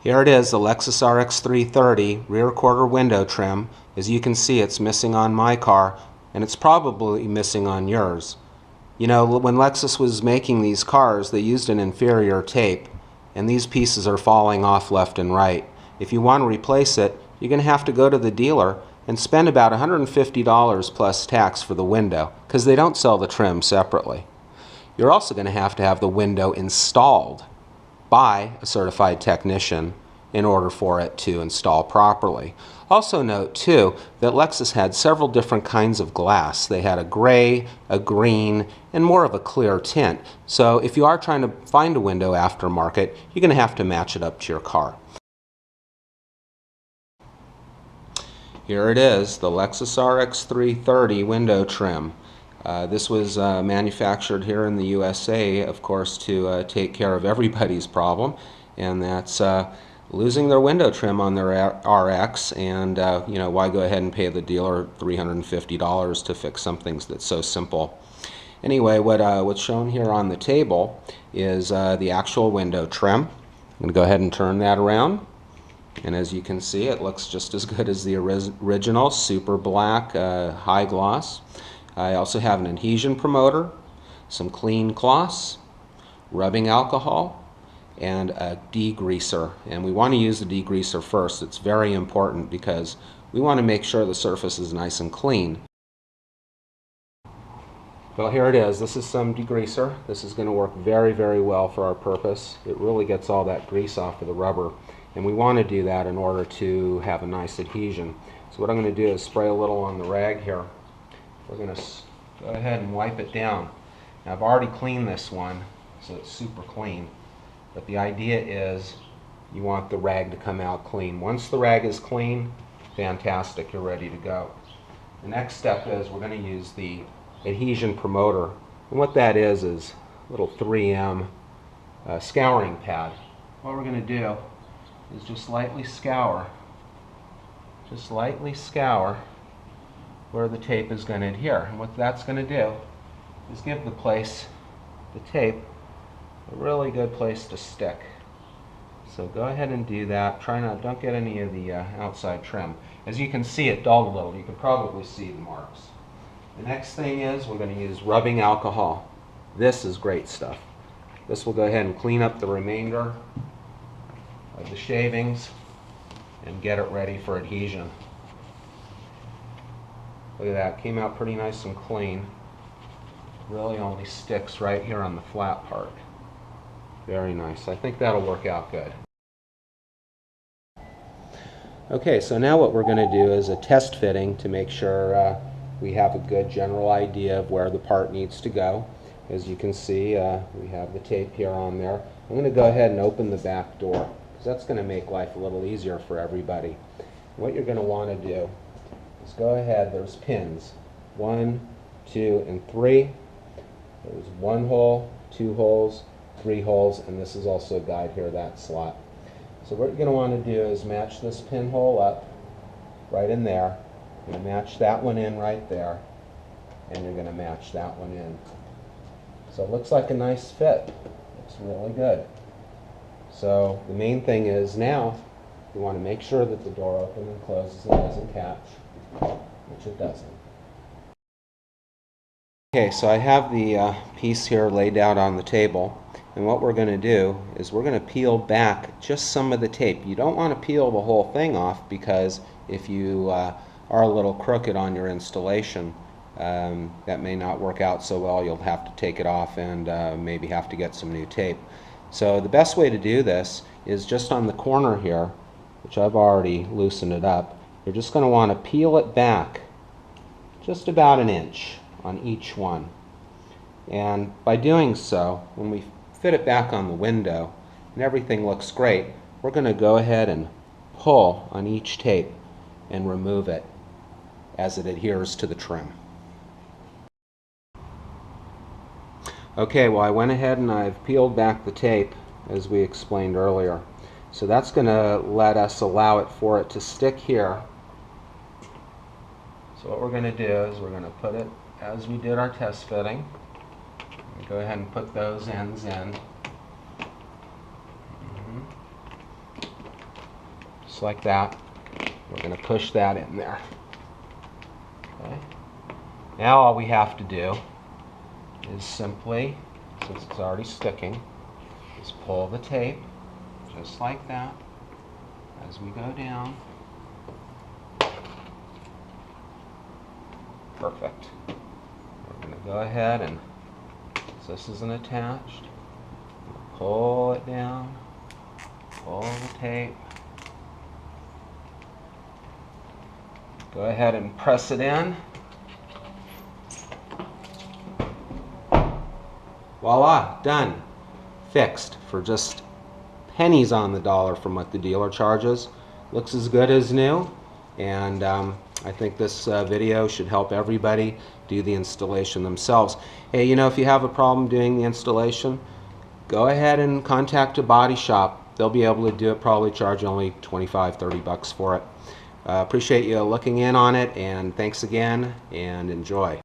Here it is, the Lexus RX330 rear quarter window trim. As you can see, it's missing on my car, and it's probably missing on yours. You know, when Lexus was making these cars, they used an inferior tape, and these pieces are falling off left and right. If you want to replace it, you're going to have to go to the dealer and spend about $150 plus tax for the window, because they don't sell the trim separately. You're also going to have the window installed by a certified technician in order for it to install properly. Also note too that Lexus had several different kinds of glass. They had a gray, a green, and more of a clear tint. So if you are trying to find a window aftermarket, you're going to have to match it up to your car. Here it is, the Lexus RX330 window trim. This was manufactured here in the U.S.A., of course, to take care of everybody's problem, and that's losing their window trim on their RX, and you know, why go ahead and pay the dealer $350 to fix something that's so simple. Anyway, what's shown here on the table is the actual window trim. I'm going to go ahead and turn that around, and as you can see, it looks just as good as the original, super black, high gloss. I also have an adhesion promoter, some clean cloths, rubbing alcohol, and a degreaser. And we want to use the degreaser first. It's very important because we want to make sure the surface is nice and clean. Well, here it is. This is some degreaser. This is going to work very, very well for our purpose. It really gets all that grease off of the rubber, and we want to do that in order to have a nice adhesion. So what I'm going to do is spray a little on the rag here. We're going to go ahead and wipe it down. Now, I've already cleaned this one, so it's super clean. But the idea is you want the rag to come out clean. Once the rag is clean, fantastic, you're ready to go. The next step is we're going to use the adhesion promoter. And what that is a little 3M scouring pad. What we're going to do is just lightly scour where the tape is going to adhere. And what that's going to do is give the tape, a really good place to stick. So go ahead and do that. Don't get any of the outside trim. As you can see, it dulled a little. You can probably see the marks. The next thing is we're going to use rubbing alcohol. This is great stuff. This will go ahead and clean up the remainder of the shavings and get it ready for adhesion. Look at that, came out pretty nice and clean. Really only sticks right here on the flat part. Very nice. I think that'll work out good. Okay, so now what we're going to do is a test fitting to make sure we have a good general idea of where the part needs to go. As you can see, we have the tape here on there. I'm going to go ahead and open the back door, because that's going to make life a little easier for everybody. What you're going to want to do is go ahead, there's pins, 1, 2, and 3. There's 1 hole, 2 holes, 3 holes, and this is also a guide here, that slot. So what you're going to want to do is match this pinhole up right in there. You're going to match that one in right there, and you're going to match that one in. So it looks like a nice fit. Looks really good. So the main thing is now you want to make sure that the door opens and closes and doesn't catch, which it doesn't. Okay, so I have the piece here laid out on the table, and what we're going to do is we're going to peel back just some of the tape. You don't want to peel the whole thing off, because if you are a little crooked on your installation, that may not work out so well. You'll have to take it off and maybe have to get some new tape. So the best way to do this is just on the corner here, which I've already loosened it up. You're just going to want to peel it back just about an inch on each one. And by doing so, when we fit it back on the window and everything looks great, we're going to go ahead and pull on each tape and remove it as it adheres to the trim. Okay, well, I went ahead and I've peeled back the tape as we explained earlier. So that's going to let us allow it for it to stick here. So what we're going to do is we're going to put it as we did our test fitting. Go ahead and put those ends in. just like that. We're going to push that in there. Okay. Now all we have to do is simply, since it's already sticking, is pull the tape just like that as we go down. Perfect. We're going to go ahead and, since this isn't attached, pull it down, pull the tape, go ahead and press it in. Voila, done. Fixed for just pennies on the dollar from what the dealer charges. Looks as good as new, and I think this video should help everybody do the installation themselves. Hey, you know, if you have a problem doing the installation, go ahead and contact a body shop. They'll be able to do it, probably charge only 25, 30 bucks for it. Appreciate you looking in on it, and thanks again, and enjoy.